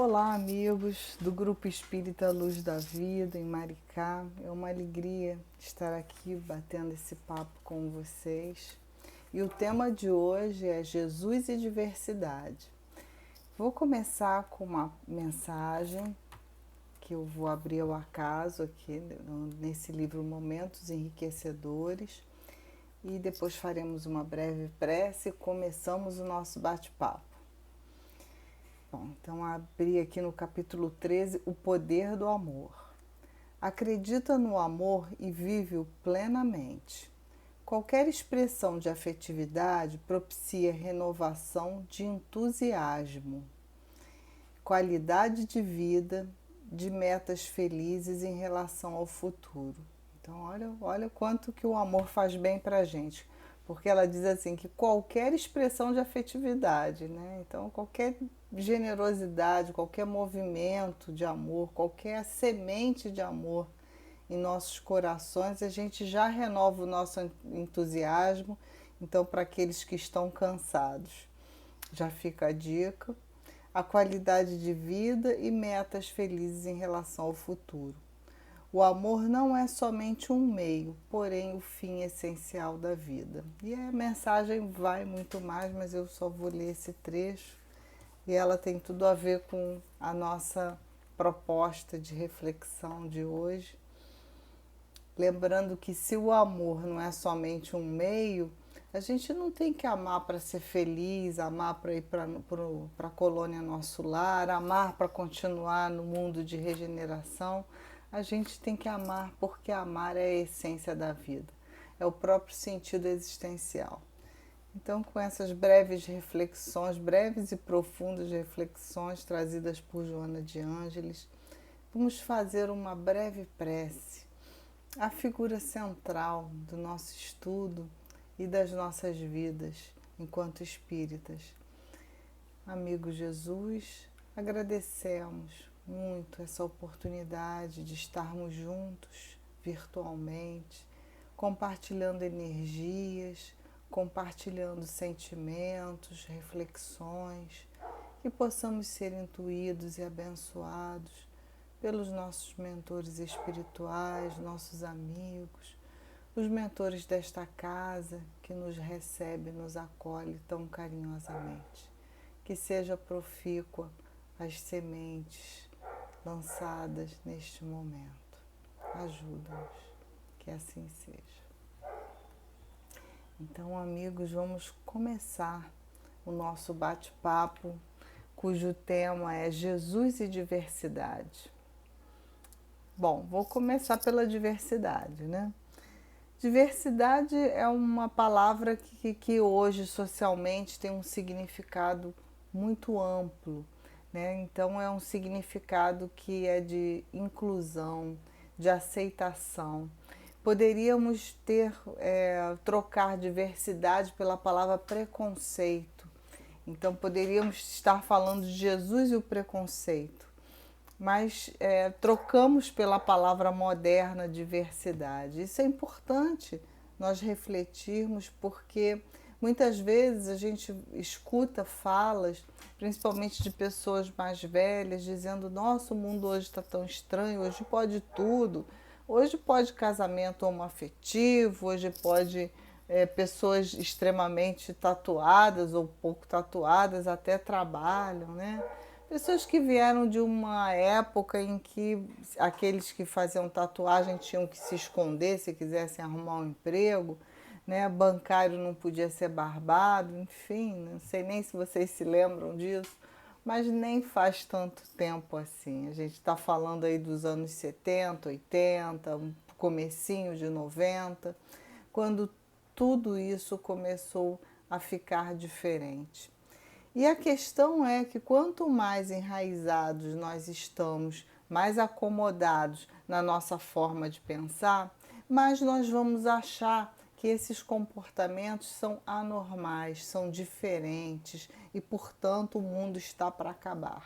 Olá, amigos do Grupo Espírita Luz da Vida em Maricá. É uma alegria estar aqui batendo esse papo com vocês. E o tema de hoje é Jesus e diversidade. Vou começar com uma mensagem que eu vou abrir ao acaso aqui nesse livro Momentos Enriquecedores. E depois faremos uma breve prece e começamos o nosso bate-papo. Bom, então abri aqui no capítulo 13, o poder do amor. Acredita no amor e vive-o plenamente. Qualquer expressão de afetividade propicia renovação de entusiasmo, qualidade de vida, de metas felizes em relação ao futuro. Então, olha quanto que o amor faz bem pra gente. Porque ela diz assim que qualquer expressão de afetividade, né? Então, qualquer generosidade, qualquer movimento de amor, qualquer semente de amor em nossos corações, a gente já renova o nosso entusiasmo. Então, para aqueles que estão cansados, já fica a dica. A qualidade de vida e metas felizes em relação ao futuro. O amor não é somente um meio, porém o fim essencial da vida. E a mensagem vai muito mais, mas eu só vou ler esse trecho e ela tem tudo a ver com a nossa proposta de reflexão de hoje. Lembrando que se o amor não é somente um meio, a gente não tem que amar para ser feliz, amar para ir para a colônia Nosso Lar, amar para continuar no mundo de regeneração. A gente tem que amar porque amar é a essência da vida, é o próprio sentido existencial. Então, com essas breves reflexões, breves e profundas reflexões trazidas por Joana de Ângeles, vamos fazer uma breve prece, a figura central do nosso estudo e das nossas vidas enquanto espíritas. Amigo Jesus, agradecemos muito essa oportunidade de estarmos juntos virtualmente, compartilhando energias, compartilhando sentimentos, reflexões, que possamos ser intuídos e abençoados pelos nossos mentores espirituais, nossos amigos, os mentores desta casa que nos recebe, nos acolhe tão carinhosamente. Que seja profícua as sementes lançadas neste momento. Ajuda-nos, que assim seja. Então, amigos, vamos começar o nosso bate-papo, cujo tema é Jesus e diversidade. Bom, vou começar pela diversidade, né? Diversidade é uma palavra que hoje socialmente tem um significado muito amplo, né? Então é um significado que é de inclusão, de aceitação. Poderíamos trocar diversidade pela palavra preconceito. Então poderíamos estar falando de Jesus e o preconceito, mas trocamos pela palavra moderna diversidade. Isso é importante nós refletirmos, porque muitas vezes a gente escuta falas, principalmente de pessoas mais velhas, dizendo: nossa, o mundo hoje está tão estranho, hoje pode tudo, hoje pode casamento homoafetivo, hoje pode pessoas extremamente tatuadas ou pouco tatuadas até trabalham, né? Pessoas que vieram de uma época em que aqueles que faziam tatuagem tinham que se esconder se quisessem arrumar um emprego, né? Bancário não podia ser barbado, enfim, não sei nem se vocês se lembram disso, mas nem faz tanto tempo assim. A gente está falando aí dos anos 70, 80, um comecinho de 90, quando tudo isso começou a ficar diferente. E a questão é que quanto mais enraizados nós estamos, mais acomodados na nossa forma de pensar, mais nós vamos achar que esses comportamentos são anormais, são diferentes e, portanto, o mundo está para acabar.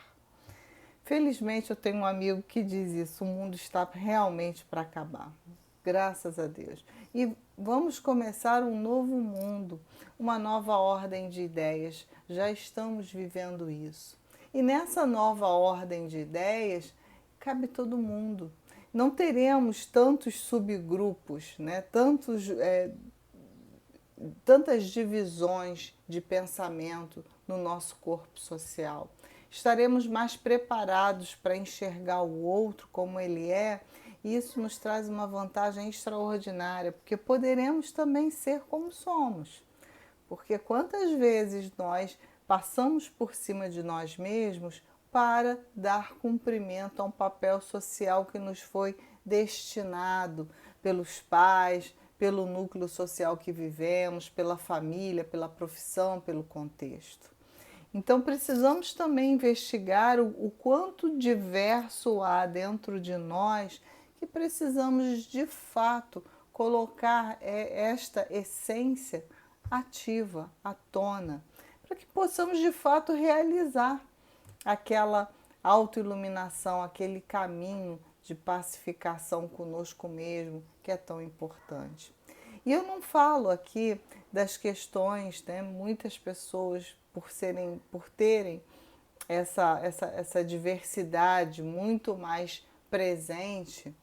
Felizmente eu tenho um amigo que diz isso: o mundo está realmente para acabar. Graças a Deus. E vamos começar um novo mundo, uma nova ordem de ideias. Já estamos vivendo isso. E nessa nova ordem de ideias, cabe todo mundo. Não teremos tantos subgrupos, né? Tantas divisões de pensamento no nosso corpo social. Estaremos mais preparados para enxergar o outro como ele é, e isso nos traz uma vantagem extraordinária, porque poderemos também ser como somos. Porque quantas vezes nós passamos por cima de nós mesmos para dar cumprimento a um papel social que nos foi destinado pelos pais, pelo núcleo social que vivemos, pela família, pela profissão, pelo contexto. Então precisamos também investigar o quanto diverso há dentro de nós que precisamos de fato colocar esta essência ativa, à tona, para que possamos de fato realizar aquela autoiluminação, aquele caminho de pacificação conosco mesmo, que é tão importante. E eu não falo aqui das questões, né? Muitas pessoas, por terem essa diversidade muito mais presente,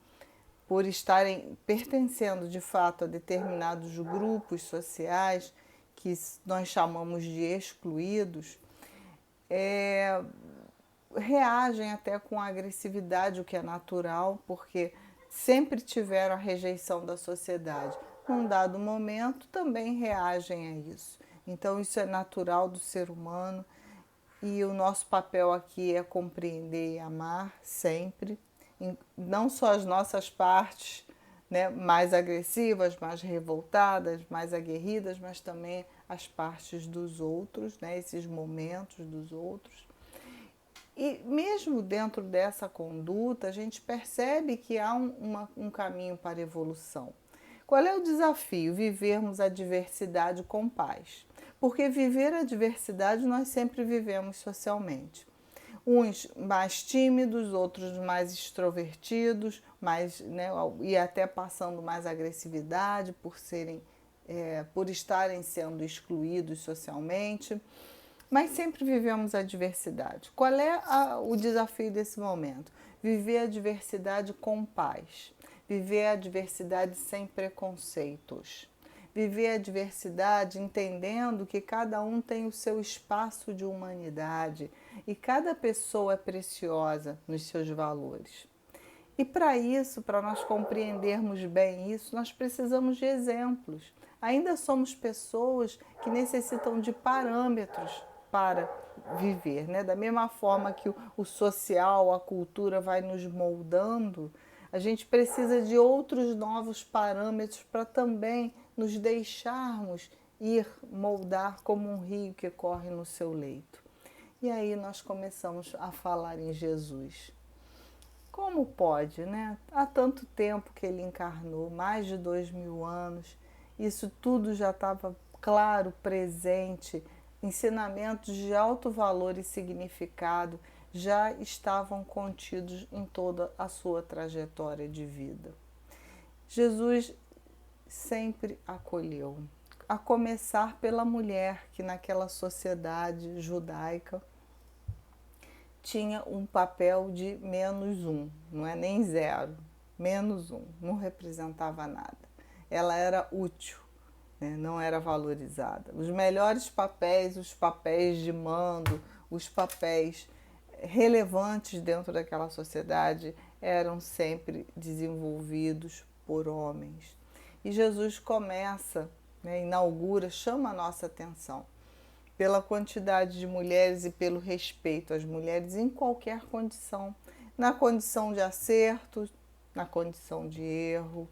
por estarem pertencendo de fato a determinados grupos sociais que nós chamamos de excluídos, reagem até com agressividade, o que é natural, porque sempre tiveram a rejeição da sociedade. Num dado momento, também reagem a isso. Então, isso é natural do ser humano e o nosso papel aqui é compreender e amar sempre, não só as nossas partes, né, mais agressivas, mais revoltadas, mais aguerridas, mas também as partes dos outros, né, esses momentos dos outros. E mesmo dentro dessa conduta, a gente percebe que há um caminho para a evolução. Qual é o desafio? Vivermos a diversidade com paz. Porque viver a diversidade nós sempre vivemos socialmente. Uns mais tímidos, outros mais extrovertidos, e até passando mais agressividade por estarem sendo excluídos socialmente. Mas sempre vivemos a diversidade. Qual é o desafio desse momento? Viver a diversidade com paz. Viver a diversidade sem preconceitos. Viver a diversidade entendendo que cada um tem o seu espaço de humanidade e cada pessoa é preciosa nos seus valores. E para isso, para nós compreendermos bem isso, nós precisamos de exemplos. Ainda somos pessoas que necessitam de parâmetros para viver, né? Da mesma forma que o social, a cultura vai nos moldando, a gente precisa de outros novos parâmetros para também nos deixarmos ir moldar como um rio que corre no seu leito. E aí nós começamos a falar em Jesus. Como pode, né? Há tanto tempo que ele encarnou, mais de 2000 anos, isso tudo já estava claro, presente, ensinamentos de alto valor e significado já estavam contidos em toda a sua trajetória de vida. Jesus sempre acolheu, a começar pela mulher que naquela sociedade judaica tinha um papel de -1, não é nem 0, -1, não representava nada. Ela era útil, né? Não era valorizada. Os melhores papéis, os papéis de mando, os papéis relevantes dentro daquela sociedade eram sempre desenvolvidos por homens. E Jesus começa, né, inaugura, chama a nossa atenção pela quantidade de mulheres e pelo respeito às mulheres em qualquer condição, na condição de acerto, na condição de erro,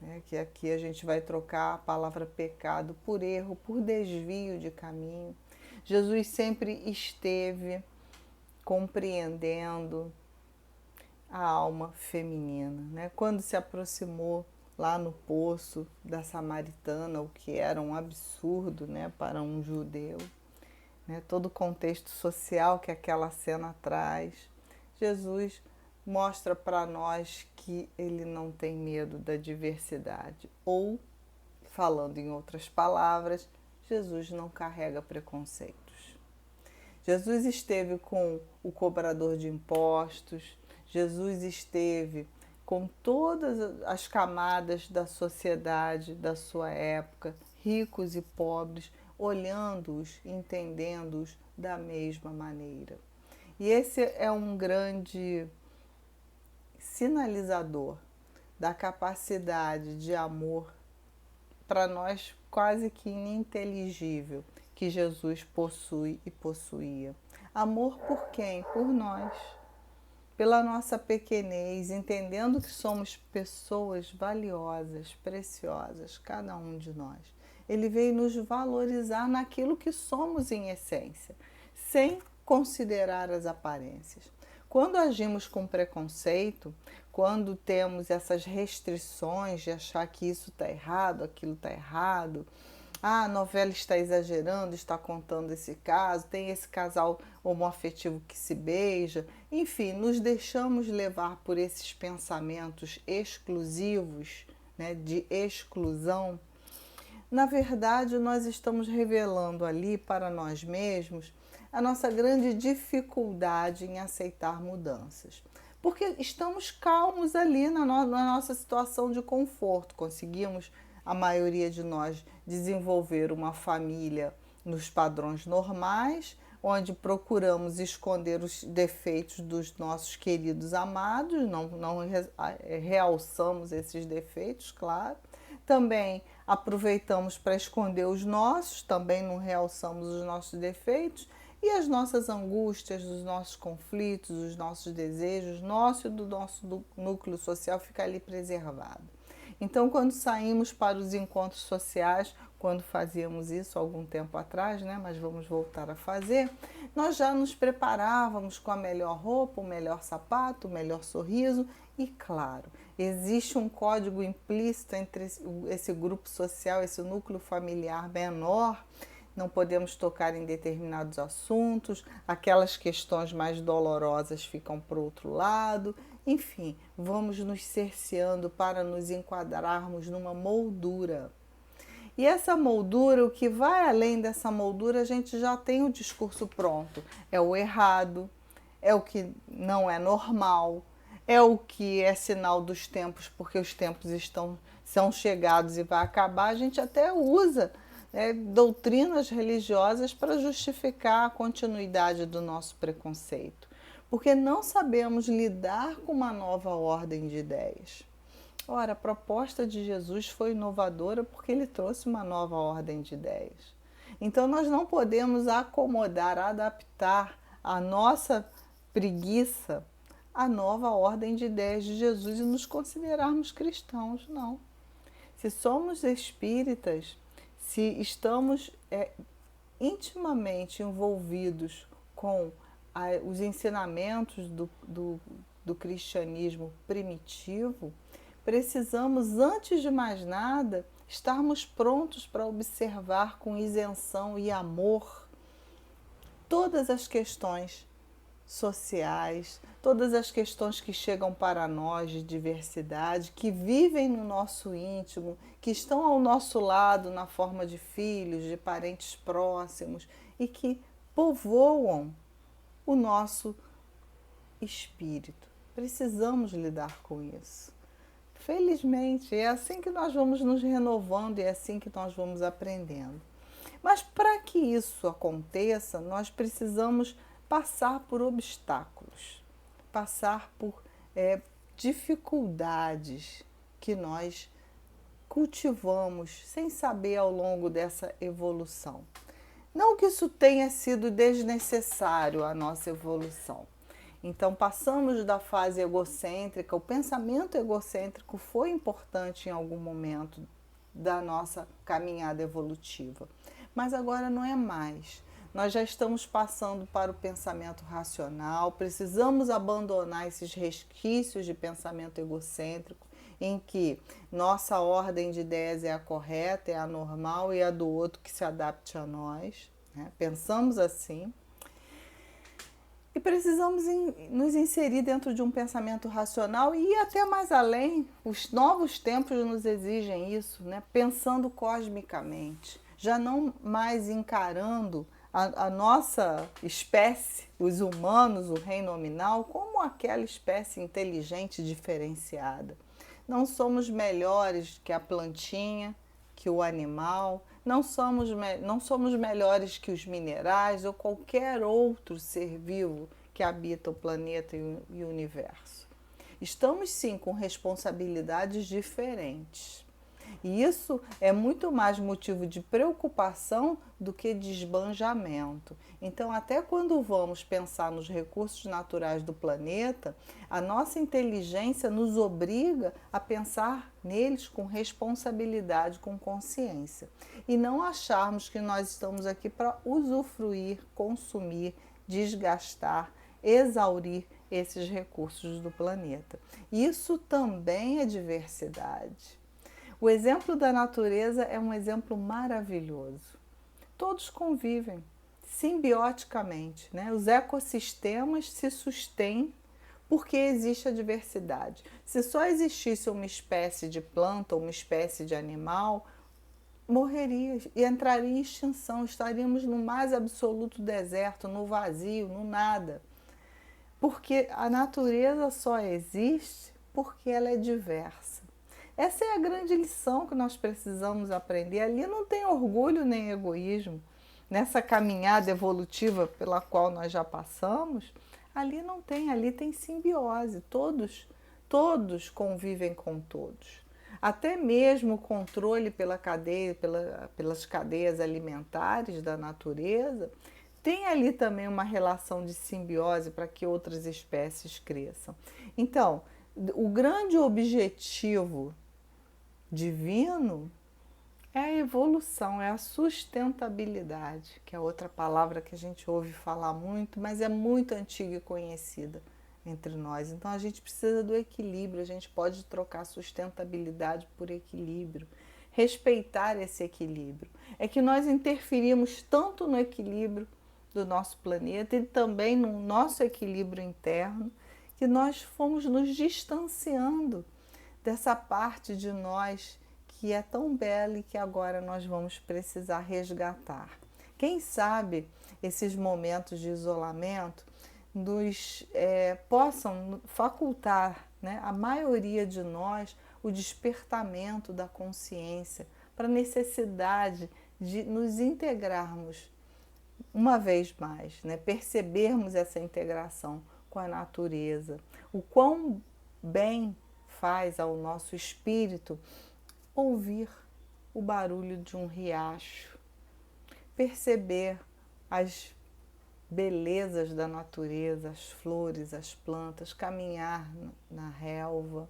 né, que aqui a gente vai trocar a palavra pecado por erro, por desvio de caminho. Jesus sempre esteve compreendendo a alma feminina, né? Quando se aproximou lá no poço da samaritana, o que era um absurdo, né, para um judeu, né? Todo o contexto social que aquela cena traz, Jesus mostra para nós que ele não tem medo da diversidade, ou, falando em outras palavras, Jesus não carrega preconceitos. Jesus esteve com o cobrador de impostos, Jesus esteve com todas as camadas da sociedade da sua época, ricos e pobres, olhando-os, entendendo-os da mesma maneira. E esse é um grande sinalizador da capacidade de amor, para nós quase que ininteligível, que Jesus possui e possuía. Amor por quem? Por nós. Pela nossa pequenez, entendendo que somos pessoas valiosas, preciosas, cada um de nós. Ele veio nos valorizar naquilo que somos em essência, sem considerar as aparências. Quando agimos com preconceito, quando temos essas restrições de achar que isso está errado, aquilo está errado, a novela está exagerando, está contando esse caso, tem esse casal homoafetivo que se beija, enfim, nos deixamos levar por esses pensamentos exclusivos, né, de exclusão. Na verdade, nós estamos revelando ali para nós mesmos a nossa grande dificuldade em aceitar mudanças. Porque estamos calmos ali na nossa situação de conforto, conseguimos, a maioria de nós, desenvolver uma família nos padrões normais, onde procuramos esconder os defeitos dos nossos queridos amados, não realçamos esses defeitos, claro. Também aproveitamos para esconder os nossos, também não realçamos os nossos defeitos, e as nossas angústias, os nossos conflitos, os nossos desejos, nosso e do nosso núcleo social fica ali preservado. Então, quando saímos para os encontros sociais, quando fazíamos isso algum tempo atrás, né, mas vamos voltar a fazer, nós já nos preparávamos com a melhor roupa, o melhor sapato, o melhor sorriso e, claro, existe um código implícito entre esse grupo social, esse núcleo familiar menor. Não podemos tocar em determinados assuntos, aquelas questões mais dolorosas ficam para o outro lado. Enfim, vamos nos cerceando para nos enquadrarmos numa moldura. E essa moldura, o que vai além dessa moldura, a gente já tem o discurso pronto. É o errado, é o que não é normal, é o que é sinal dos tempos, porque os tempos são chegados e vai acabar. A gente até usa doutrinas religiosas para justificar a continuidade do nosso preconceito, porque não sabemos lidar com uma nova ordem de ideias. Ora, a proposta de Jesus foi inovadora porque ele trouxe uma nova ordem de ideias. Então nós não podemos acomodar, adaptar a nossa preguiça à nova ordem de ideias de Jesus e nos considerarmos cristãos, não. Se somos espíritas, se estamos intimamente envolvidos com os ensinamentos do cristianismo primitivo, precisamos, antes de mais nada, estarmos prontos para observar com isenção e amor todas as questões sociais, todas as questões que chegam para nós de diversidade, que vivem no nosso íntimo, que estão ao nosso lado na forma de filhos, de parentes próximos e que povoam o nosso espírito. Precisamos lidar com isso. Felizmente, é assim que nós vamos nos renovando e é assim que nós vamos aprendendo. Mas para que isso aconteça, nós precisamos passar por obstáculos, passar por dificuldades que nós cultivamos sem saber ao longo dessa evolução. Não que isso tenha sido desnecessário à nossa evolução. Então, passamos da fase egocêntrica, o pensamento egocêntrico foi importante em algum momento da nossa caminhada evolutiva, mas agora não é mais. Nós já estamos passando para o pensamento racional, precisamos abandonar esses resquícios de pensamento egocêntrico, em que nossa ordem de ideias é a correta, é a normal e a do outro que se adapte a nós, né? Pensamos assim. E precisamos nos inserir dentro de um pensamento racional e ir até mais além. Os novos tempos nos exigem isso, né? Pensando cosmicamente, já não mais encarando a nossa espécie, os humanos, o reino nominal, como aquela espécie inteligente diferenciada. Não somos melhores que a plantinha, que o animal, não somos melhores que os minerais ou qualquer outro ser vivo que habita o planeta e o universo. Estamos sim com responsabilidades diferentes. E isso é muito mais motivo de preocupação do que de esbanjamento. Então, até quando vamos pensar nos recursos naturais do planeta, a nossa inteligência nos obriga a pensar neles com responsabilidade, com consciência. E não acharmos que nós estamos aqui para usufruir, consumir, desgastar, exaurir esses recursos do planeta. Isso também é diversidade. O exemplo da natureza é um exemplo maravilhoso. Todos convivem simbioticamente, né? Os ecossistemas se sustêm porque existe a diversidade. Se só existisse uma espécie de planta ou uma espécie de animal, morreria e entraria em extinção. Estaríamos no mais absoluto deserto, no vazio, no nada. Porque a natureza só existe porque ela é diversa. Essa é a grande lição que nós precisamos aprender. Ali não tem orgulho nem egoísmo. Nessa caminhada evolutiva pela qual nós já passamos, ali não tem, ali tem simbiose. Todos convivem com todos. Até mesmo o controle pelas cadeias alimentares da natureza tem ali também uma relação de simbiose para que outras espécies cresçam. Então, o grande objetivo divino é a evolução, é a sustentabilidade, que é outra palavra que a gente ouve falar muito, mas é muito antiga e conhecida entre nós. Então a gente precisa do equilíbrio, a gente pode trocar sustentabilidade por equilíbrio, respeitar esse equilíbrio. É que nós interferimos tanto no equilíbrio do nosso planeta e também no nosso equilíbrio interno, que nós fomos nos distanciando dessa parte de nós que é tão bela e que agora nós vamos precisar resgatar. Quem sabe esses momentos de isolamento nos possam facultar, né, a maioria de nós, o despertamento da consciência para a necessidade de nos integrarmos uma vez mais, né, percebermos essa integração com a natureza, o quão bem faz ao nosso espírito ouvir o barulho de um riacho, perceber as belezas da natureza, as flores, as plantas, caminhar na relva,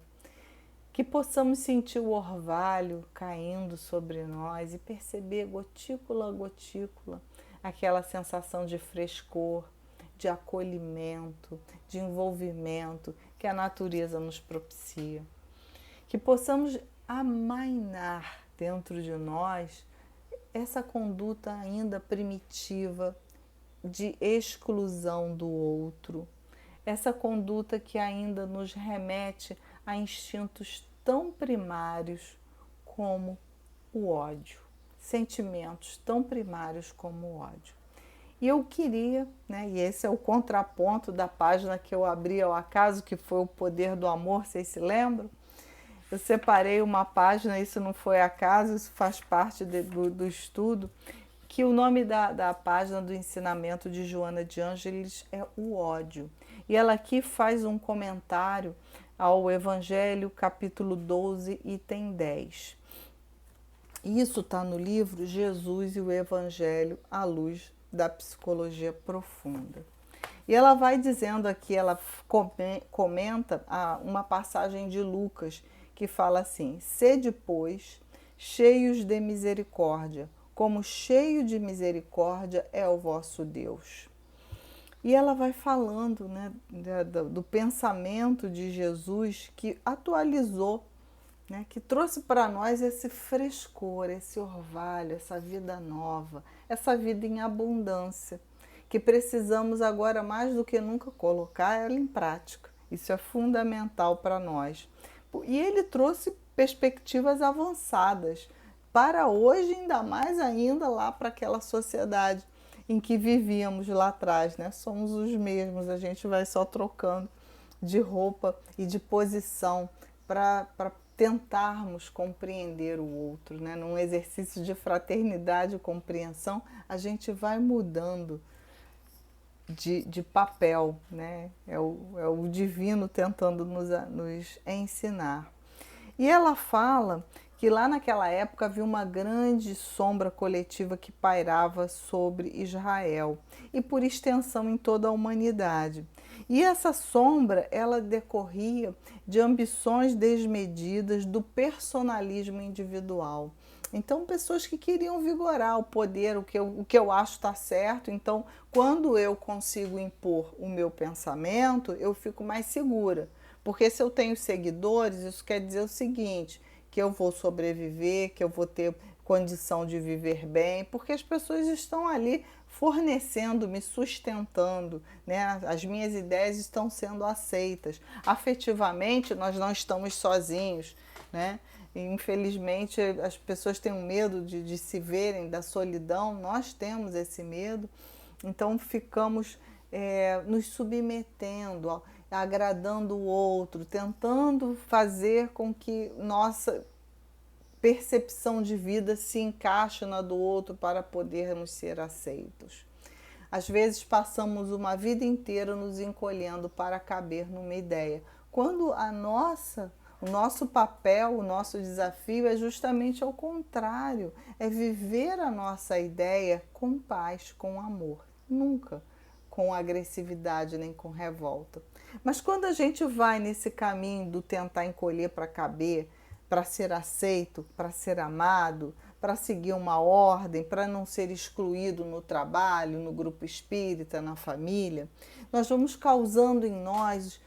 que possamos sentir o orvalho caindo sobre nós e perceber gotícula a gotícula aquela sensação de frescor, de acolhimento, de envolvimento que a natureza nos propicia. Que possamos amainar dentro de nós essa conduta ainda primitiva de exclusão do outro, essa conduta que ainda nos remete a instintos tão primários como o ódio, sentimentos tão primários como o ódio. E eu queria, né, e esse é o contraponto da página que eu abri ao acaso, que foi o Poder do Amor, vocês se lembram? Eu separei uma página, isso não foi acaso, isso faz parte do estudo, que o nome da página do ensinamento de Joana de Ângeles é o ódio. E ela aqui faz um comentário ao Evangelho, capítulo 12, item 10. Isso está no livro Jesus e o Evangelho à Luz da Psicologia Profunda. E ela vai dizendo aqui, ela comenta uma passagem de Lucas que fala assim: sede, pois, cheios de misericórdia, como cheio de misericórdia é o vosso Deus. E ela vai falando, né, do pensamento de Jesus que atualizou, né, que trouxe para nós esse frescor, esse orvalho, essa vida nova, essa vida em abundância, que precisamos agora mais do que nunca colocar ela em prática. Isso é fundamental para nós. E ele trouxe perspectivas avançadas para hoje, ainda mais ainda lá para aquela sociedade em que vivíamos lá atrás, né? Somos os mesmos, a gente vai só trocando de roupa e de posição para tentarmos compreender o outro, né? Num exercício de fraternidade e compreensão, a gente vai mudando de papel, né? É o divino tentando nos ensinar. E ela fala que lá naquela época havia uma grande sombra coletiva que pairava sobre Israel e por extensão em toda a humanidade. E essa sombra, ela decorria de ambições desmedidas do personalismo individual. Então, pessoas que queriam vigorar o poder, o que eu acho está certo. Então, quando eu consigo impor o meu pensamento, eu fico mais segura. Porque se eu tenho seguidores, isso quer dizer o seguinte, que eu vou sobreviver, que eu vou ter condição de viver bem, porque as pessoas estão ali fornecendo, me sustentando, né? As minhas ideias estão sendo aceitas. Afetivamente, nós não estamos sozinhos, né? E, infelizmente, as pessoas têm um medo de se verem, da solidão, nós temos esse medo, então ficamos nos submetendo, agradando o outro, tentando fazer com que nossa percepção de vida se encaixe na do outro para podermos ser aceitos. Às vezes passamos uma vida inteira nos encolhendo para caber numa ideia, quando o nosso papel, o nosso desafio é justamente ao contrário, é viver a nossa ideia com paz, com amor, nunca com agressividade nem com revolta. Mas quando a gente vai nesse caminho do tentar encolher para caber, para ser aceito, para ser amado, para seguir uma ordem, para não ser excluído no trabalho, no grupo espírita, na família, nós vamos causando em nós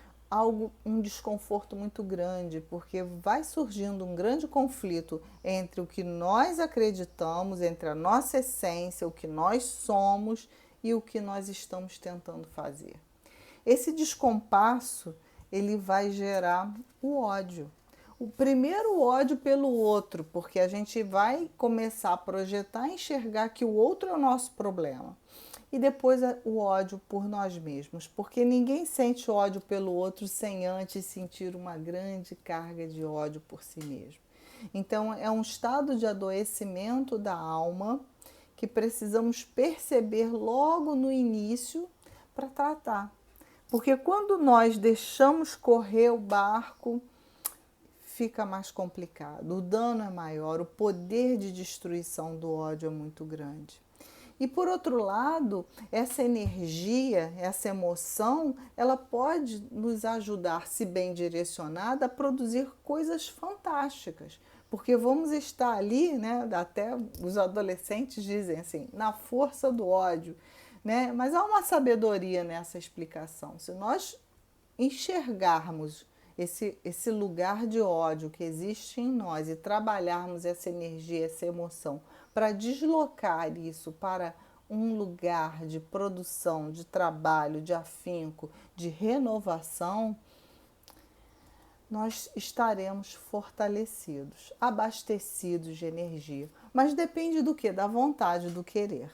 um desconforto muito grande, porque vai surgindo um grande conflito entre o que nós acreditamos, entre a nossa essência, o que nós somos e o que nós estamos tentando fazer. Esse descompasso, ele vai gerar o ódio. O primeiro ódio pelo outro, porque a gente vai começar a projetar e enxergar que o outro é o nosso problema. E depois o ódio por nós mesmos, porque ninguém sente ódio pelo outro sem antes sentir uma grande carga de ódio por si mesmo. Então é um estado de adoecimento da alma que precisamos perceber logo no início para tratar. Porque quando nós deixamos correr o barco, fica mais complicado, o dano é maior, o poder de destruição do ódio é muito grande. E por outro lado, essa energia, essa emoção, ela pode nos ajudar, se bem direcionada, a produzir coisas fantásticas. Porque vamos estar ali, né? Até os adolescentes dizem assim, na força do ódio, né? Mas há uma sabedoria nessa explicação. Se nós enxergarmos esse lugar de ódio que existe em nós e trabalharmos essa energia, essa emoção, para deslocar isso para um lugar de produção, de trabalho, de afinco, de renovação, nós estaremos fortalecidos, abastecidos de energia. Mas depende do quê? Da vontade, do querer.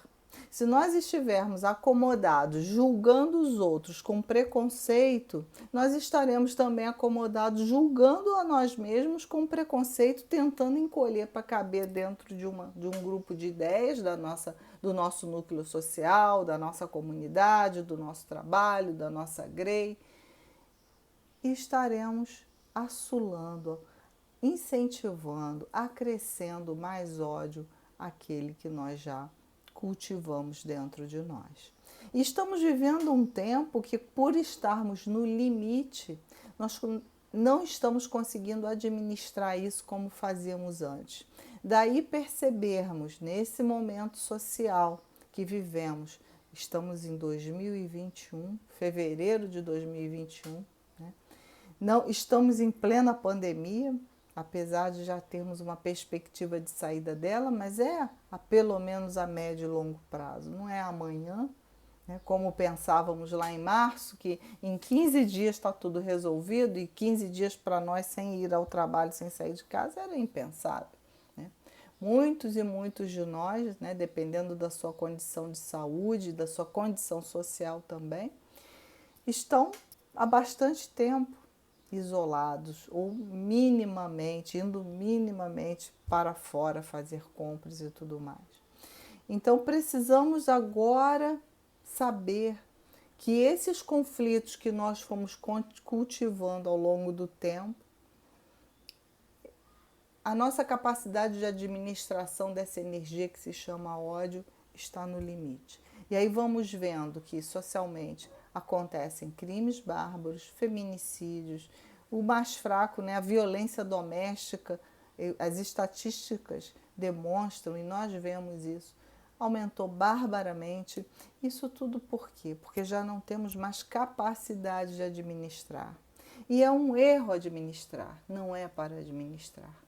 Se nós estivermos acomodados, julgando os outros com preconceito, nós estaremos também acomodados, julgando a nós mesmos com preconceito, tentando encolher para caber dentro de um grupo de ideias do nosso núcleo social, da nossa comunidade, do nosso trabalho, da nossa grei. E estaremos assolando, incentivando, acrescendo mais ódio àquele que nós já cultivamos dentro de nós. E estamos vivendo um tempo que, por estarmos no limite, nós não estamos conseguindo administrar isso como fazíamos antes. Daí percebermos, nesse momento social que vivemos, estamos em 2021, fevereiro de 2021, né? Não, estamos em plena pandemia, apesar de já termos uma perspectiva de saída dela, mas pelo menos a médio e longo prazo, não é amanhã, né? Como pensávamos lá em março, que em 15 dias está tudo resolvido, e 15 dias para nós sem ir ao trabalho, sem sair de casa, era impensável, né? Muitos e muitos de nós, né, dependendo da sua condição de saúde, da sua condição social também, estão há bastante tempo isolados ou minimamente, indo minimamente para fora fazer compras e tudo mais. Então precisamos agora saber que esses conflitos que nós fomos cultivando ao longo do tempo, a nossa capacidade de administração dessa energia que se chama ódio está no limite. E aí vamos vendo que socialmente acontecem crimes bárbaros, feminicídios, o mais fraco, né, a violência doméstica, as estatísticas demonstram, e nós vemos isso, aumentou barbaramente. Isso tudo por quê? Porque já não temos mais capacidade de administrar. E é um erro administrar, não é para administrar.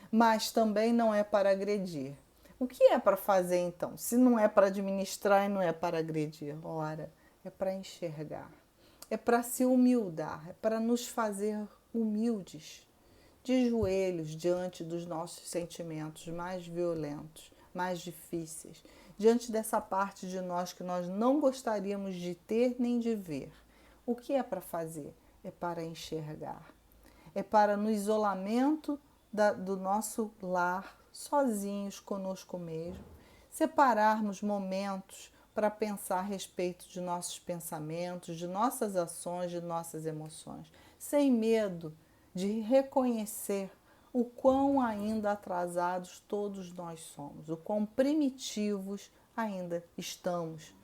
Mas também não é para agredir. O que é para fazer então? Se não é para administrar e não é para agredir, ora, é para enxergar, é para se humildar, é para nos fazer humildes, de joelhos diante dos nossos sentimentos mais violentos, mais difíceis, diante dessa parte de nós que nós não gostaríamos de ter nem de ver. O que é para fazer? É para enxergar, é para no isolamento do nosso lar, sozinhos conosco mesmo, separarmos momentos para pensar a respeito de nossos pensamentos, de nossas ações, de nossas emoções, sem medo de reconhecer o quão ainda atrasados todos nós somos, o quão primitivos ainda estamos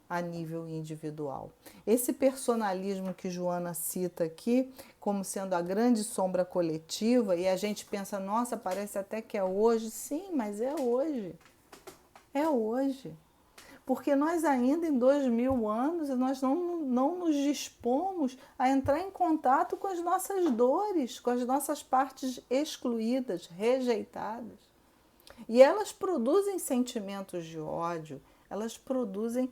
a nível individual. Esse personalismo que Joana cita aqui, como sendo a grande sombra coletiva, e a gente pensa, nossa, parece até que é hoje. Sim, mas é hoje. É hoje. Porque nós ainda em 2000 anos, nós não nos dispomos a entrar em contato com as nossas dores, com as nossas partes excluídas, rejeitadas. E elas produzem sentimentos de ódio, elas produzem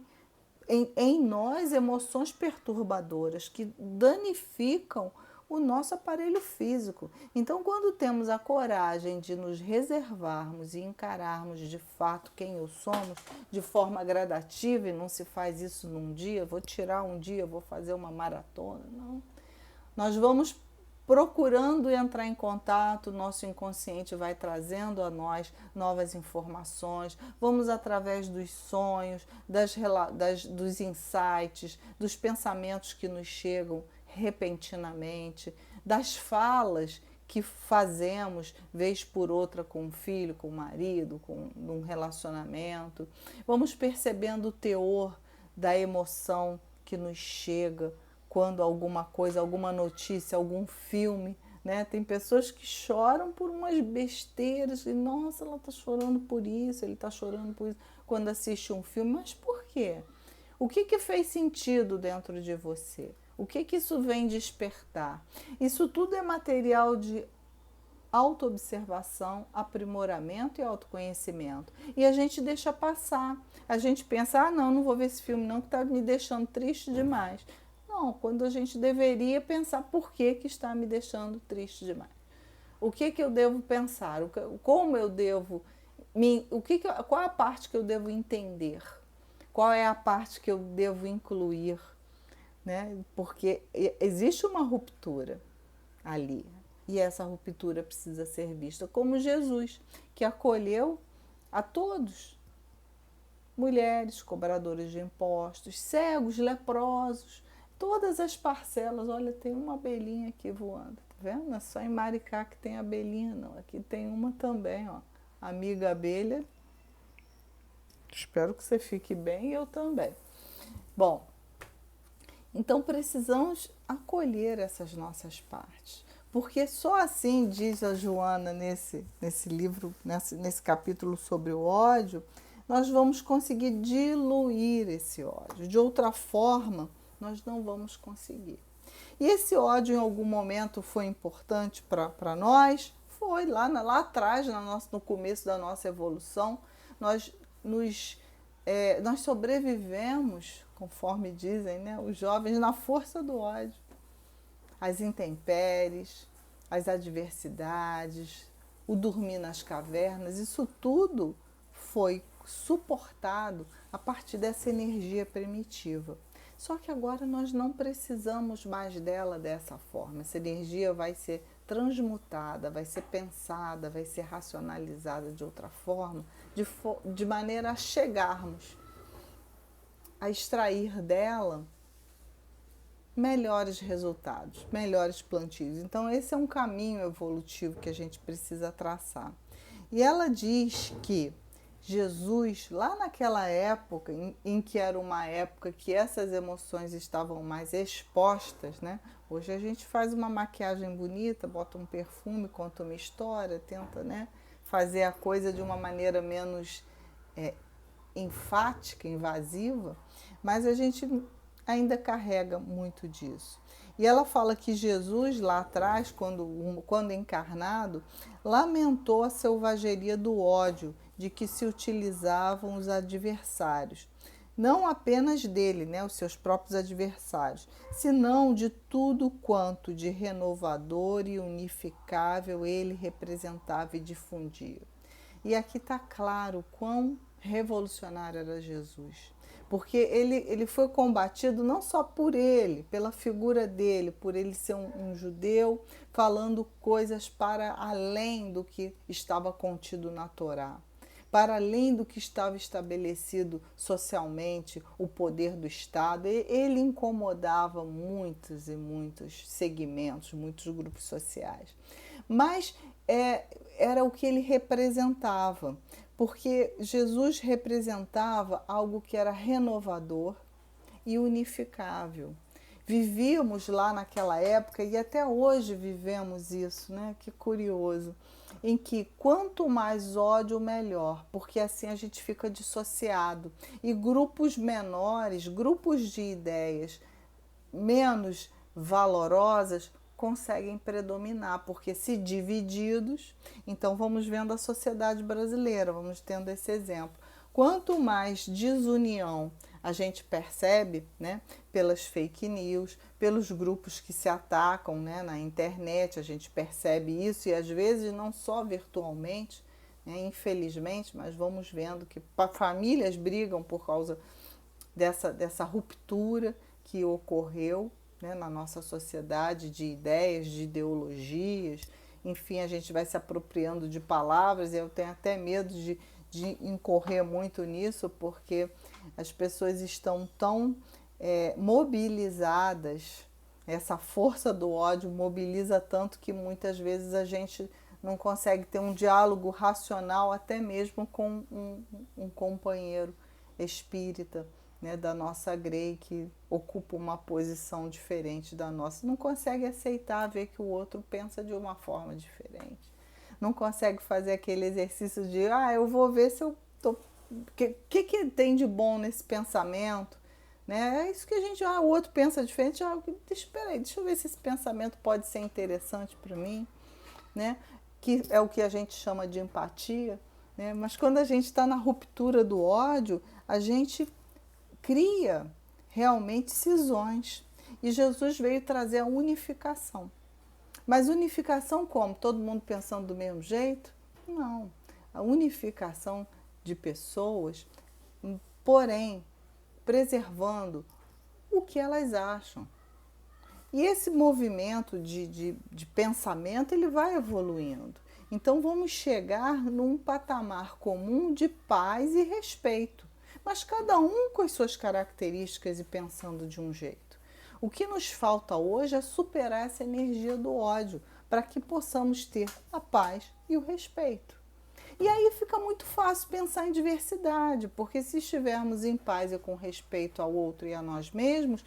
em nós emoções perturbadoras que danificam o nosso aparelho físico. Então, quando temos a coragem de nos reservarmos e encararmos de fato quem eu somos de forma gradativa, e não se faz isso num dia, vou tirar um dia, vou fazer uma maratona, não. Nós vamos procurando entrar em contato, nosso inconsciente vai trazendo a nós novas informações, vamos através dos sonhos, dos insights, dos pensamentos que nos chegam repentinamente, das falas que fazemos vez por outra com o filho, com o marido, com um relacionamento, vamos percebendo o teor da emoção que nos chega quando alguma coisa, alguma notícia, algum filme, né? Tem pessoas que choram por umas besteiras e, nossa, ela está chorando por isso, ele está chorando por isso, quando assiste um filme. Mas por quê? O que fez sentido dentro de você? O que isso vem despertar? Isso tudo é material de autoobservação, aprimoramento e autoconhecimento. E a gente deixa passar. A gente pensa, ah, não vou ver esse filme não, que está me deixando triste demais. Não, quando a gente deveria pensar por que está me deixando triste demais. O que eu devo pensar? Como eu devo... qual é a parte que eu devo entender? Qual é a parte que eu devo incluir? Né? Porque existe uma ruptura ali. E essa ruptura precisa ser vista como Jesus, que acolheu a todos. Mulheres, cobradoras de impostos, cegos, leprosos, todas as parcelas. Olha, tem uma abelhinha aqui voando, tá vendo? Não é só em Maricá que tem abelhinha, não. Aqui tem uma também, ó. Amiga abelha. Espero que você fique bem e eu também. Bom, então precisamos acolher essas nossas partes. Porque só assim, diz a Joana nesse livro, nesse capítulo sobre o ódio, nós vamos conseguir diluir esse ódio. De outra forma, nós não vamos conseguir. E esse ódio em algum momento foi importante para nós? Foi, lá atrás, no começo da nossa evolução, nós sobrevivemos, conforme dizem, né, os jovens, na força do ódio. As intempéries, as adversidades, o dormir nas cavernas, isso tudo foi suportado a partir dessa energia primitiva. Só que agora nós não precisamos mais dela dessa forma. Essa energia vai ser transmutada, vai ser pensada, vai ser racionalizada de outra forma, de maneira a chegarmos a extrair dela melhores resultados, melhores plantios. Então, esse é um caminho evolutivo que a gente precisa traçar. E ela diz que Jesus, lá naquela época, em que era uma época que essas emoções estavam mais expostas, né? Hoje a gente faz uma maquiagem bonita, bota um perfume, conta uma história, tenta, né, fazer a coisa de uma maneira menos enfática, invasiva, mas a gente ainda carrega muito disso. E ela fala que Jesus, lá atrás, quando encarnado, lamentou a selvageria do ódio de que se utilizavam os adversários. Não apenas dele, né, os seus próprios adversários, senão de tudo quanto de renovador e unificável ele representava e difundia. E aqui está claro quão revolucionário era Jesus. Porque ele foi combatido não só por ele, pela figura dele, por ele ser um judeu falando coisas para além do que estava contido na Torá, para além do que estava estabelecido socialmente, o poder do Estado. Ele incomodava muitos e muitos segmentos, muitos grupos sociais. Mas era o que ele representava, porque Jesus representava algo que era renovador e unificável. Vivíamos lá naquela época e até hoje vivemos isso, né? Que curioso, em que quanto mais ódio, melhor, porque assim a gente fica dissociado. E grupos menores, grupos de ideias menos valorosas, conseguem predominar, porque se divididos, então vamos vendo a sociedade brasileira, vamos tendo esse exemplo. Quanto mais desunião a gente percebe, né, pelas fake news, pelos grupos que se atacam, né, na internet, a gente percebe isso, e às vezes não só virtualmente, né, infelizmente, mas vamos vendo que famílias brigam por causa dessa ruptura que ocorreu, né, na nossa sociedade, de ideias, de ideologias. Enfim, a gente vai se apropriando de palavras e eu tenho até medo de incorrer muito nisso, porque as pessoas estão tão mobilizadas, essa força do ódio mobiliza tanto que muitas vezes a gente não consegue ter um diálogo racional até mesmo com um companheiro espírita, né, da nossa grey, que ocupa uma posição diferente da nossa. Não consegue aceitar ver que o outro pensa de uma forma diferente. Não consegue fazer aquele exercício de, eu vou ver se eu tô... que tem de bom nesse pensamento? Né? É isso que a gente, o outro pensa diferente, deixa eu ver se esse pensamento pode ser interessante para mim, né? Que é o que a gente chama de empatia, né? Mas quando a gente está na ruptura do ódio, a gente cria realmente cisões. E Jesus veio trazer a unificação. Mas unificação como? Todo mundo pensando do mesmo jeito? Não. A unificação de pessoas, porém, preservando o que elas acham. E esse movimento de pensamento, ele vai evoluindo. Então, vamos chegar num patamar comum de paz e respeito, mas cada um com as suas características e pensando de um jeito. O que nos falta hoje é superar essa energia do ódio, para que possamos ter a paz e o respeito. E aí fica muito fácil pensar em diversidade, porque se estivermos em paz e com respeito ao outro e a nós mesmos,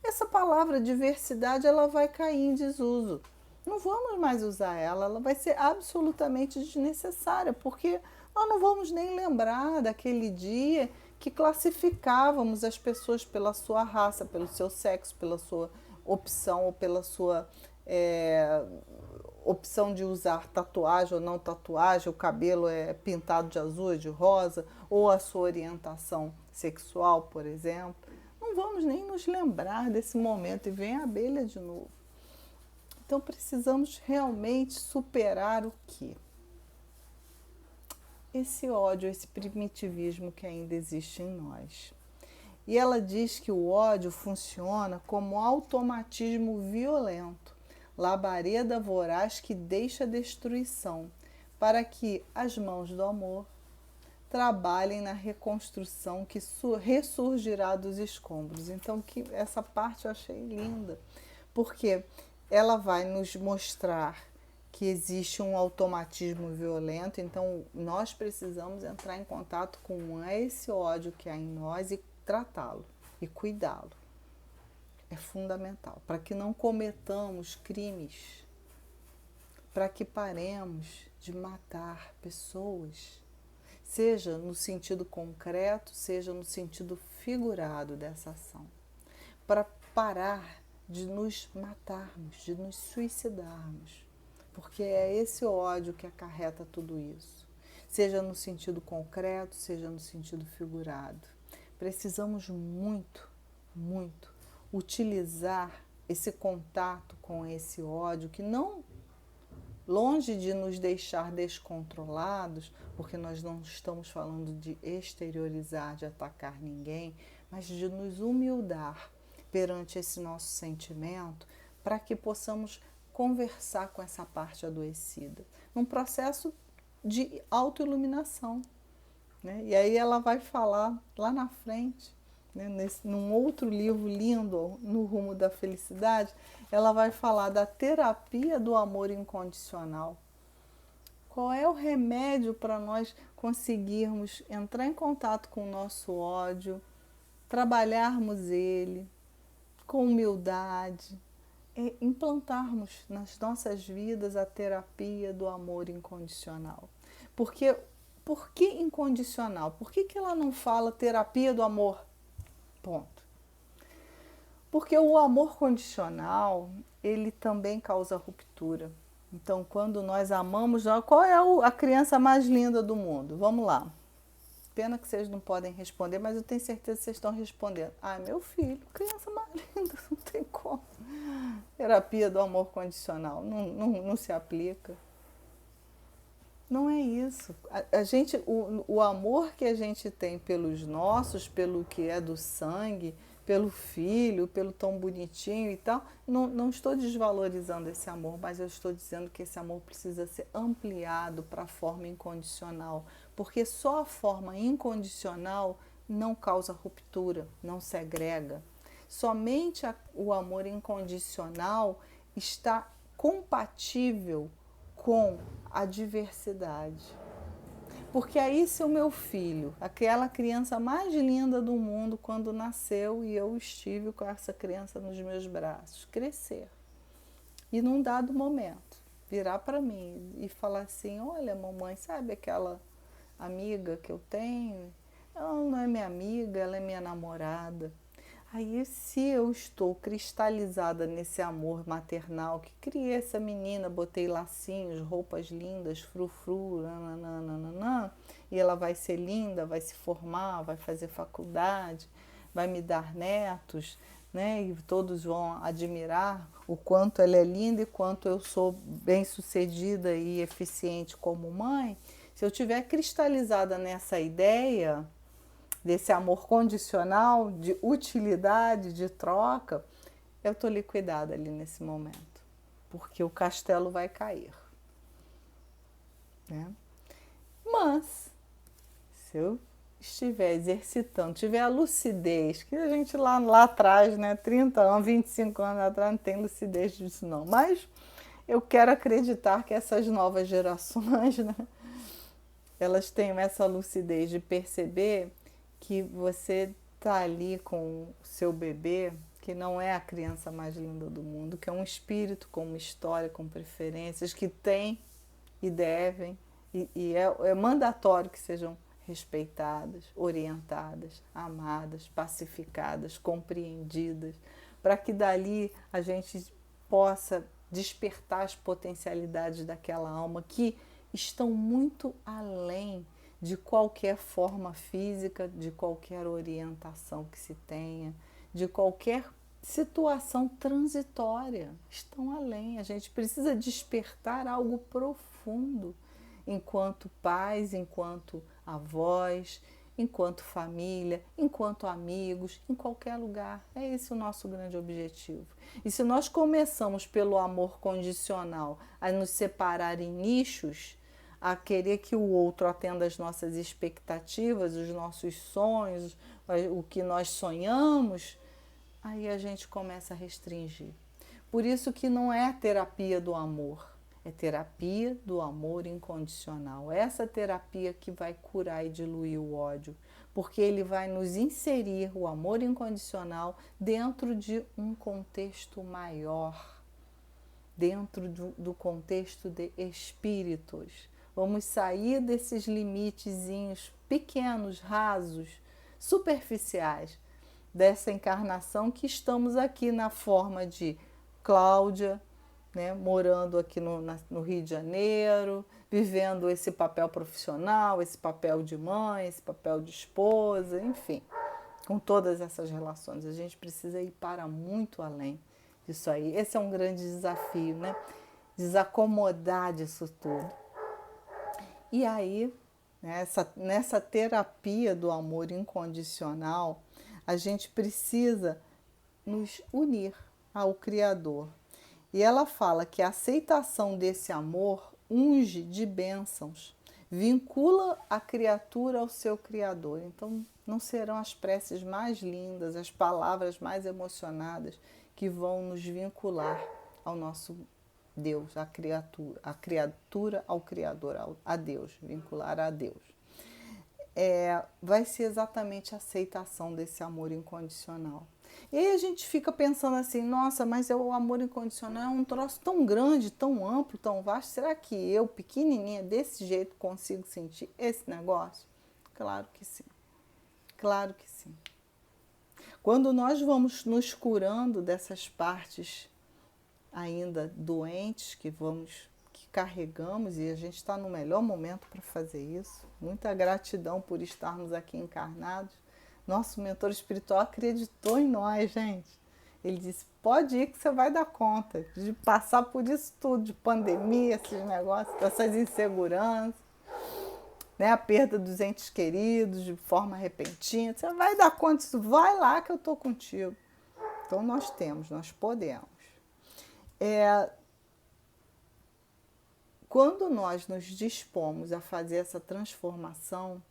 essa palavra diversidade ela vai cair em desuso. Não vamos mais usar ela, ela vai ser absolutamente desnecessária, porque nós não vamos nem lembrar daquele dia que classificávamos as pessoas pela sua raça, pelo seu sexo, pela sua opção ou pela sua opção de usar tatuagem ou não tatuagem, o cabelo é pintado de azul, de rosa, ou a sua orientação sexual, por exemplo. Não vamos nem nos lembrar desse momento e vem a abelha de novo. Então precisamos realmente superar o quê? esse ódio, esse primitivismo que ainda existe em nós. E ela diz que o ódio funciona como automatismo violento, labareda voraz que deixa destruição, para que as mãos do amor trabalhem na reconstrução que ressurgirá dos escombros. Então, que essa parte eu achei linda, porque ela vai nos mostrar que existe um automatismo violento, então nós precisamos entrar em contato com esse ódio que há em nós e tratá-lo e cuidá-lo. É fundamental para que não cometamos crimes, para que paremos de matar pessoas, seja no sentido concreto, seja no sentido figurado dessa ação, para parar de nos matarmos, de nos suicidarmos, porque é esse ódio que acarreta tudo isso, seja no sentido concreto, seja no sentido figurado. Precisamos muito, muito utilizar esse contato com esse ódio que não, longe de nos deixar descontrolados, porque nós não estamos falando de exteriorizar, de atacar ninguém, mas de nos humildar perante esse nosso sentimento, para que possamos conversar com essa parte adoecida, num processo de autoiluminação. Né? E aí ela vai falar lá na frente, né, num outro livro lindo, No Rumo da Felicidade, ela vai falar da terapia do amor incondicional. Qual é o remédio para nós conseguirmos entrar em contato com o nosso ódio, trabalharmos ele com humildade, e implantarmos nas nossas vidas a terapia do amor incondicional. Porque por que incondicional? Por que ela não fala terapia do amor? Ponto. Porque o amor condicional, ele também causa ruptura. Então, quando nós amamos, qual é a criança mais linda do mundo? Vamos lá. Pena que vocês não podem responder, mas eu tenho certeza que vocês estão respondendo. Ah, meu filho, criança mais linda, não tem como. Terapia do amor condicional, não se aplica. Não é isso. O amor que a gente tem pelos nossos, pelo que é do sangue, pelo filho, pelo tão bonitinho e tal, não estou desvalorizando esse amor, mas eu estou dizendo que esse amor precisa ser ampliado para a forma incondicional, porque só a forma incondicional não causa ruptura, não segrega. Somente o amor incondicional está compatível com a diversidade. Porque aí, se o meu filho, aquela criança mais linda do mundo, quando nasceu e eu estive com essa criança nos meus braços, crescer e num dado momento virar para mim e falar assim: olha, mamãe, sabe aquela amiga que eu tenho? Ela não é minha amiga, ela é minha namorada. Aí, se eu estou cristalizada nesse amor maternal, que criei essa menina, botei lacinhos, roupas lindas, frufru, nananana, e ela vai ser linda, vai se formar, vai fazer faculdade, vai me dar netos, né? E todos vão admirar o quanto ela é linda e quanto eu sou bem-sucedida e eficiente como mãe. Se eu tiver cristalizada nessa ideia desse amor condicional, de utilidade, de troca, eu estou liquidada ali nesse momento, porque o castelo vai cair. Né? Mas, se eu estiver exercitando, tiver a lucidez, que a gente lá atrás, né, 30 anos, 25 anos atrás, não tem lucidez disso não, mas eu quero acreditar que essas novas gerações, né, elas têm essa lucidez de perceber que você está ali com o seu bebê, que não é a criança mais linda do mundo, que é um espírito com uma história, com preferências, que tem e devem, e é mandatório que sejam respeitadas, orientadas, amadas, pacificadas, compreendidas, para que dali a gente possa despertar as potencialidades daquela alma que estão muito além de qualquer forma física, de qualquer orientação que se tenha, de qualquer situação transitória. Estão além. A gente precisa despertar algo profundo enquanto pais, enquanto avós, enquanto família, enquanto amigos, em qualquer lugar. É esse o nosso grande objetivo. E se nós começamos pelo amor condicional a nos separar em nichos, a querer que o outro atenda às nossas expectativas, os nossos sonhos, o que nós sonhamos, aí a gente começa a restringir. Por isso que não é terapia do amor, é terapia do amor incondicional. Essa terapia que vai curar e diluir o ódio, porque ele vai nos inserir o amor incondicional dentro de um contexto maior, dentro do contexto de espíritos. Vamos sair desses limitezinhos pequenos, rasos, superficiais, dessa encarnação que estamos aqui na forma de Cláudia, né, morando aqui no Rio de Janeiro, vivendo esse papel profissional, esse papel de mãe, esse papel de esposa, enfim, com todas essas relações. A gente precisa ir para muito além disso aí. Esse é um grande desafio, né? Desacomodar disso tudo. E aí, nessa terapia do amor incondicional, a gente precisa nos unir ao Criador. E ela fala que a aceitação desse amor unge de bênçãos, vincula a criatura ao seu Criador. Então, não serão as preces mais lindas, as palavras mais emocionadas que vão nos vincular ao nosso Deus, a criatura ao Criador, a Deus, vincular a Deus. Vai ser exatamente a aceitação desse amor incondicional. E aí a gente fica pensando assim, nossa, mas o amor incondicional é um troço tão grande, tão amplo, tão vasto. Será que eu, pequenininha, desse jeito, consigo sentir esse negócio? Claro que sim. Claro que sim. Quando nós vamos nos curando dessas partes ainda doentes que carregamos, e a gente está no melhor momento para fazer isso. Muita gratidão por estarmos aqui encarnados. Nosso mentor espiritual acreditou em nós, gente. Ele disse, pode ir que você vai dar conta de passar por isso tudo, de pandemia, esses negócios, dessas inseguranças, né? A perda dos entes queridos de forma repentina. Você vai dar conta disso, vai lá que eu estou contigo. Então nós podemos. Quando nós nos dispomos a fazer essa transformação,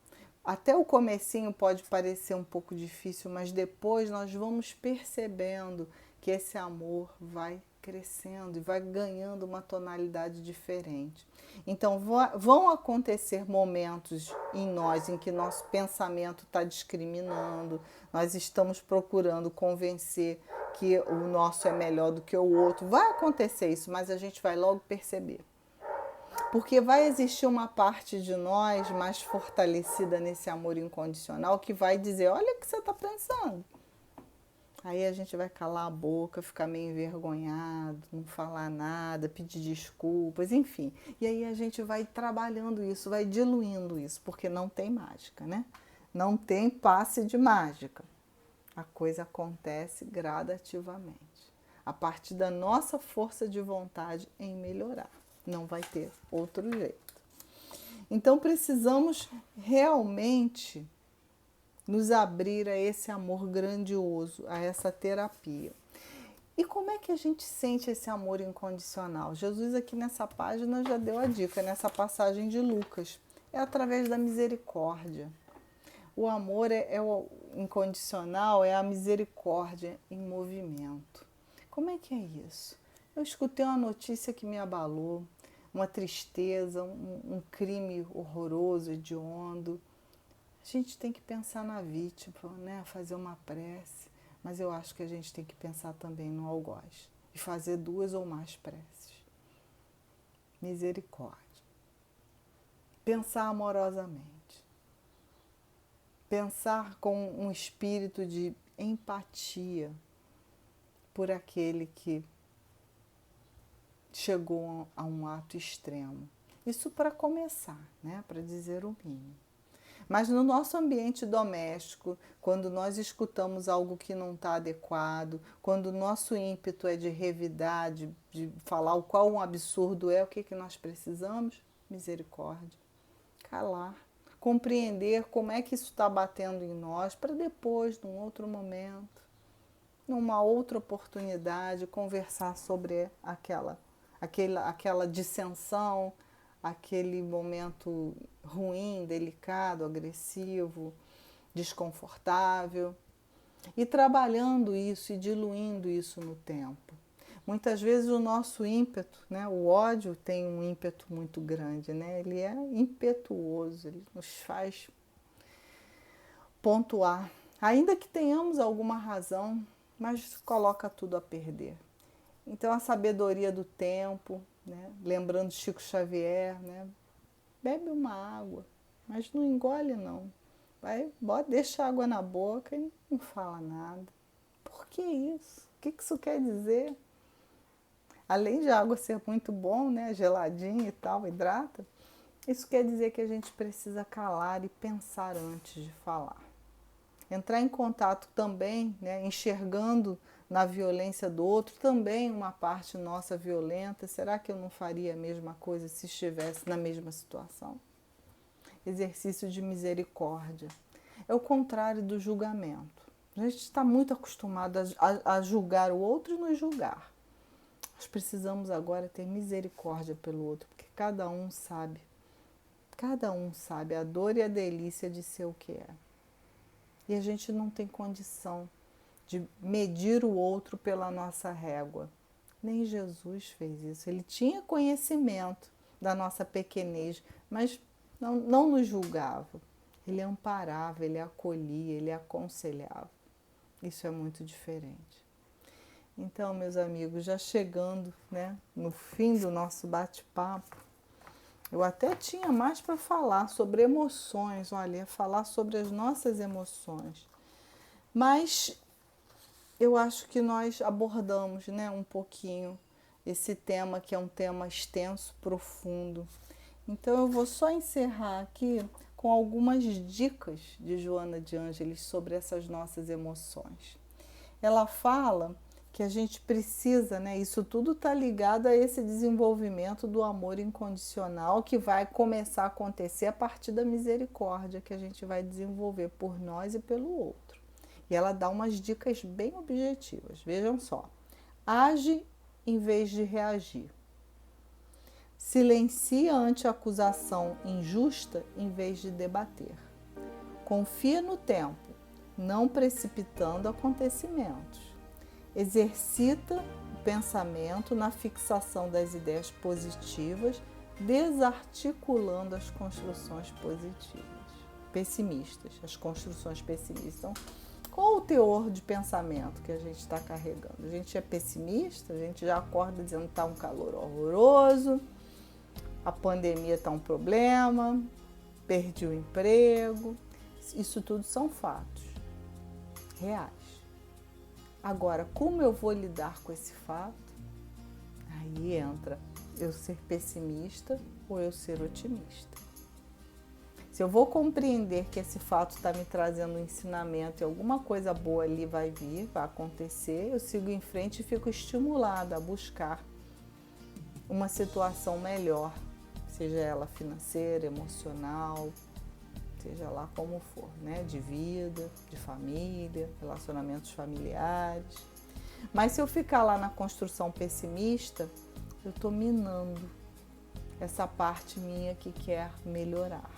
até o comecinho pode parecer um pouco difícil, mas depois nós vamos percebendo que esse amor vai crescendo e vai ganhando uma tonalidade diferente. Então vão acontecer momentos em nós em que nosso pensamento está discriminando, nós estamos procurando convencer que o nosso é melhor do que o outro. Vai acontecer isso, mas a gente vai logo perceber. Porque vai existir uma parte de nós mais fortalecida nesse amor incondicional que vai dizer, olha o que você está pensando. Aí a gente vai calar a boca, ficar meio envergonhado, não falar nada, pedir desculpas, enfim. E aí a gente vai trabalhando isso, vai diluindo isso, porque não tem mágica, né? Não tem passe de mágica. A coisa acontece gradativamente, a partir da nossa força de vontade em melhorar. Não vai ter outro jeito. Então precisamos realmente nos abrir a esse amor grandioso, a essa terapia. E como é que a gente sente esse amor incondicional? Jesus aqui nessa página já deu a dica, nessa passagem de Lucas. É através da misericórdia. O amor o incondicional, é a misericórdia em movimento. Como é que é isso? Eu escutei uma notícia que me abalou, uma tristeza, um crime horroroso, hediondo. A gente tem que pensar na vítima, né? Fazer uma prece, mas eu acho que a gente tem que pensar também no algoz e fazer 2 ou mais preces. Misericórdia. Pensar amorosamente. Pensar com um espírito de empatia por aquele que chegou a um ato extremo. Isso para começar, né? Para dizer o mínimo. Mas no nosso ambiente doméstico, quando nós escutamos algo que não está adequado, quando o nosso ímpeto é de revidar, de falar o qual um absurdo é, o que nós precisamos? misericórdia. Calar, compreender como é que isso está batendo em nós, para depois, num outro momento, numa outra oportunidade, conversar sobre aquela dissensão, aquele momento ruim, delicado, agressivo, desconfortável, e trabalhando isso e diluindo isso no tempo. Muitas vezes o nosso ímpeto, né, o ódio tem um ímpeto muito grande, né? Ele é impetuoso, ele nos faz pontuar, ainda que tenhamos alguma razão, mas coloca tudo a perder. Então a sabedoria do tempo, né? Lembrando Chico Xavier, né? Bebe uma água, mas não engole não. Deixa a água na boca e não fala nada. Por que isso? O que isso quer dizer? Além de a água ser muito bom, né, geladinha e tal, hidrata, isso quer dizer que a gente precisa calar e pensar antes de falar. Entrar em contato também, né, enxergando na violência do outro também uma parte nossa violenta. Será que eu não faria a mesma coisa se estivesse na mesma situação? Exercício de misericórdia. É o contrário do julgamento. A gente está muito acostumado a julgar o outro e nos julgar. Nós precisamos agora ter misericórdia pelo outro, porque cada um sabe a dor e a delícia de ser o que é. E a gente não tem condição de medir o outro pela nossa régua. Nem Jesus fez isso. Ele tinha conhecimento da nossa pequenez, mas não nos julgava. Ele amparava, ele acolhia, ele aconselhava. Isso é muito diferente. Então, meus amigos, já chegando, né, no fim do nosso bate-papo, eu até tinha mais para falar sobre emoções, olha, falar sobre as nossas emoções. Mas eu acho que nós abordamos, né, um pouquinho esse tema, que é um tema extenso, profundo. Então eu vou só encerrar aqui com algumas dicas de Joana de Ângeles sobre essas nossas emoções. Ela fala que a gente precisa, né? Isso tudo está ligado a esse desenvolvimento do amor incondicional que vai começar a acontecer a partir da misericórdia que a gente vai desenvolver por nós e pelo outro. E ela dá umas dicas bem objetivas. Vejam só. Age em vez de reagir. Silencia ante a acusação injusta em vez de debater. Confia no tempo, não precipitando acontecimentos. Exercita o pensamento na fixação das ideias positivas, desarticulando as construções pessimistas, as construções pessimistas. Então, qual o teor de pensamento que a gente está carregando? A gente é pessimista, a gente já acorda dizendo que está um calor horroroso, a pandemia está um problema, perdi o emprego. Isso tudo são fatos reais. Agora, como eu vou lidar com esse fato? Aí entra eu ser pessimista ou eu ser otimista. Se eu vou compreender que esse fato está me trazendo um ensinamento e alguma coisa boa ali vai vir, vai acontecer, eu sigo em frente e fico estimulada a buscar uma situação melhor, seja ela financeira, emocional, seja lá como for, né? De vida, de família, relacionamentos familiares. Mas se eu ficar lá na construção pessimista, eu estou minando essa parte minha que quer melhorar.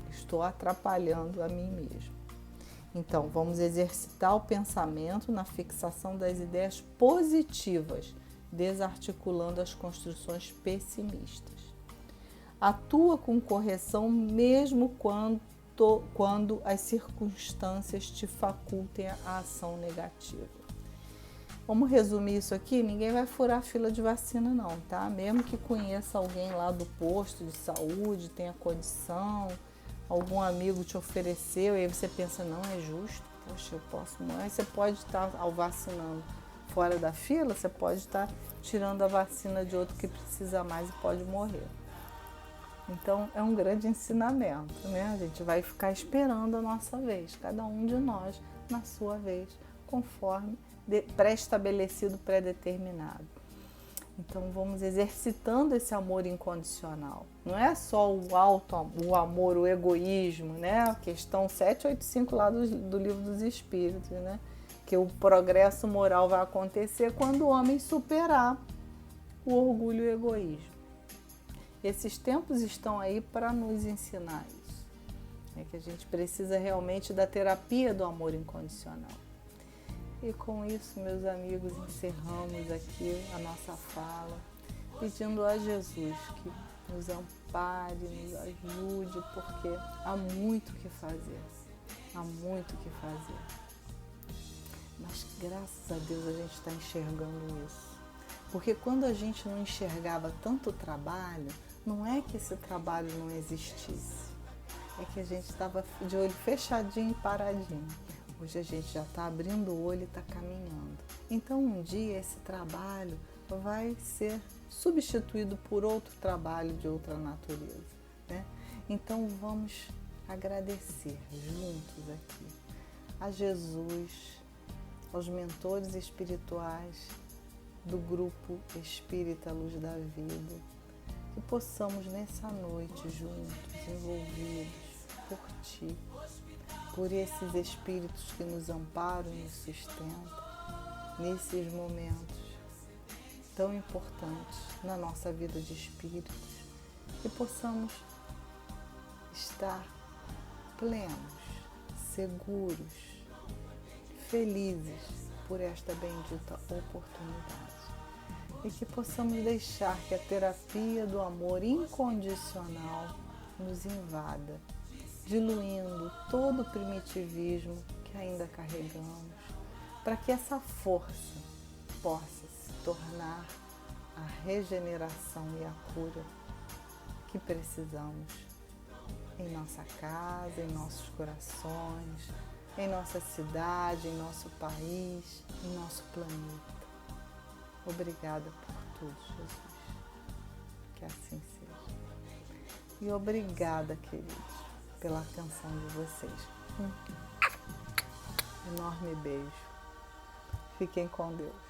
Estou atrapalhando a mim mesmo. Então, vamos exercitar o pensamento na fixação das ideias positivas, desarticulando as construções pessimistas. Atua com correção mesmo quando as circunstâncias te facultem a ação negativa. Vamos resumir isso aqui? Ninguém vai furar a fila de vacina não, tá? Mesmo que conheça alguém lá do posto de saúde, tenha condição, algum amigo te ofereceu, e aí você pensa, não é justo, poxa, eu posso não. Aí você pode estar, ao vacinando fora da fila, você pode estar tirando a vacina de outro que precisa mais e pode morrer. Então, é um grande ensinamento, né? A gente vai ficar esperando a nossa vez, cada um de nós na sua vez, conforme pré-estabelecido, pré-determinado. Então vamos exercitando esse amor incondicional. Não é só o amor, o egoísmo, né? A questão 785 lá do Livro dos Espíritos, né? Que o progresso moral vai acontecer quando o homem superar o orgulho e o egoísmo. Esses tempos estão aí para nos ensinar isso. É que a gente precisa realmente da terapia do amor incondicional. E com isso, meus amigos, encerramos aqui a nossa fala, pedindo a Jesus que nos ampare, nos ajude, porque há muito o que fazer, há muito o que fazer. Mas graças a Deus a gente está enxergando isso. Porque quando a gente não enxergava tanto trabalho, não é que esse trabalho não existisse, é que a gente estava de olho fechadinho e paradinho. Hoje a gente já está abrindo o olho e está caminhando. Então um dia esse trabalho vai ser substituído por outro trabalho de outra natureza, né? Então vamos agradecer juntos aqui a Jesus, aos mentores espirituais do grupo Espírita Luz da Vida, que possamos nessa noite juntos, envolvidos por Ti, por esses espíritos que nos amparam e nos sustentam nesses momentos tão importantes na nossa vida de espíritos, que possamos estar plenos, seguros, felizes por esta bendita oportunidade e que possamos deixar que a terapia do amor incondicional nos invada, diluindo todo o primitivismo que ainda carregamos, para que essa força possa se tornar a regeneração e a cura que precisamos em nossa casa, em nossos corações, em nossa cidade, em nosso país, em nosso planeta. Obrigada por tudo, Jesus. Que assim seja. E obrigada, queridos, pela atenção de vocês. Enorme beijo. Fiquem com Deus.